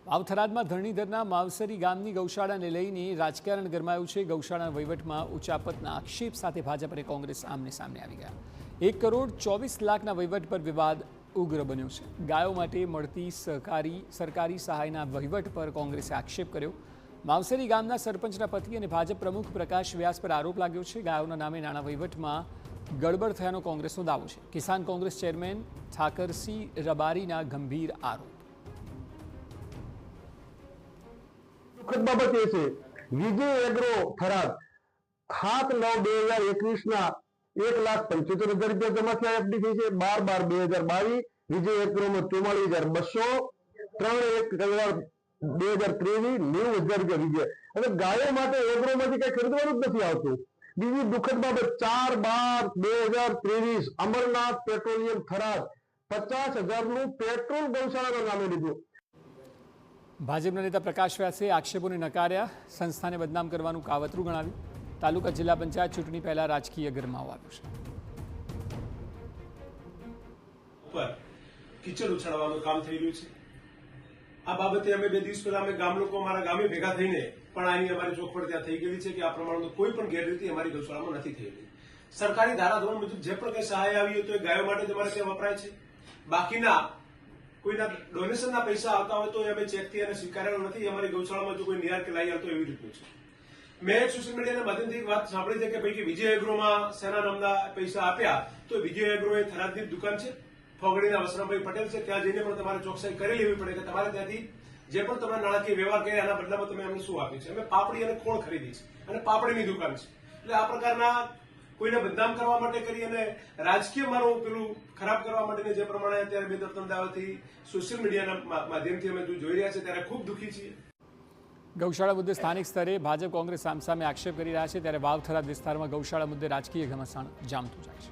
વાવ-થરાદમાં ધરણીધરના માવસરી ગામની ગૌશાળાને લઈને રાજકારણ ગરમાયું છે। ગૌશાળાના વહીવટમાં ઉચાપતના આક્ષેપ સાથે ભાજપ અને કોંગ્રેસ આમને સામને આવી ગયા। 1 કરોડ 24 લાખના વહીવટ પર વિવાદ ઉગ્ર બન્યો છે। ગાયો માટે મળતી સરકારી સહાયના વહીવટ પર કોંગ્રેસે આક્ષેપ કર્યો। માવસરી ગામના સરપંચના પતિ અને ભાજપ પ્રમુખ પ્રકાશ વ્યાસ પર આરોપ લાગ્યો છે। ગાયોના નામે નાણાં વહીવટમાં ગડબડ થયાનો કોંગ્રેસનો દાવો છે। કિસાન કોંગ્રેસ ચેરમેન ઠાકરસિંહ રબારીના ગંભીર આરોપ। દુઃખદ બાબત એ છે વિજય એગ્રો થરાદ 7/9/2021 1,75,000 રૂપિયા જમા થયા। એફડી થઈ છે 12/12/2022 વિજય એગ્રોમાં 44,200 3/1/2023 90,000 રૂપિયા વિજય। હવે ગાયો માટે એગ્રોમાંથી કઈ ખરીદવાનું જ નથી આવતું। બીજી દુઃખદ બાબત 4/12/2023 અમરનાથ પેટ્રોલિયમ થરાદ 50,000 નું પેટ્રોલ ગૌશાળાના નામે લીધું। ભાજપના નેતા પ્રકાશ વ્યાસે આક્ષેપોને નકાર્યા। સંસ્થાને બદનામ કરવાનું કાવતરું ગણાવ્યું। તાલુકા જિલ્લા પંચાયત ચૂંટણી પહેલા રાજકીય ગરમાવો આવ્યો છે। ઉપર કિચડ ઉછાળવાનું કામ થઈ રહ્યું છે। આ બાબતે અમે 2 દિવસ પહેલા અમે ગામ લોકો અમારા ગામે ભેગા થઈને પણ આની અમારી ચોખવટ ત્યાં થઈ ગયેલી છે કે આ પ્રમાણમાં કોઈ પણ ગેરરીતિ અમારી ગૌશાળામાં નથી થઈ રહી। સરકારી ધારાધોરણ મુજબ જે પણ કઈ સહાય આવી હોય તો એ ગાયો માટે જ અમારે ત્યાં વપરાય છે। બાકીના કોઈના ડોનેશનના પૈસા આવતા હોય તો અમે ચેકથી અને સ્વીકારેલો નથી। અમારી ગૌશાળામાં જો કોઈ નિયાર કે લાવી આવતો એવી રીતનું છે। મેં સોશિયલ મીડિયાના માધ્યમથી એક વાત સાંભળી છે કે ભાઈ કે વિજય એગ્રોમાં સેના નામના પૈસા આપ્યા તો વિજય એગ્રો એ થરાદની દુકાન છે, ફોગડીના વસરામભાઈ પટેલ છે, ત્યાં જઈને પણ તમારે ચોકસાઈ કરી લેવી પડે કે તમારે ત્યાંથી જે પણ તમે નાણાકીય વ્યવહાર કર્યા એના બદલામાં તમે અમને શું આપ્યું છે। અમે પાપડી અને ખોળ ખરીદી છે અને પાપડીની દુકાન છે। એટલે આ પ્રકારના કોઈને બદનામ કરવા માટે કરી અને રાજકીય મારું પેલું ખરાબ કરવા માટે જે પ્રમાણે અત્યારે 2-3 દાવાથી સોશિયલ મીડિયાના માધ્યમથી અમે જોઈ રહ્યા છે ત્યારે ખૂબ દુઃખી છીએ। ગૌશાળા મુદ્દે સ્થાનિક સ્તરે ભાજપ કોંગ્રેસ સામસામે આક્ષેપ કરી રહ્યા છે, ત્યારે વાવ-થરાદ વિસ્તારમાં ગૌશાળા મુદ્દે રાજકીય ઘમાસાણ જામતું જાય છે।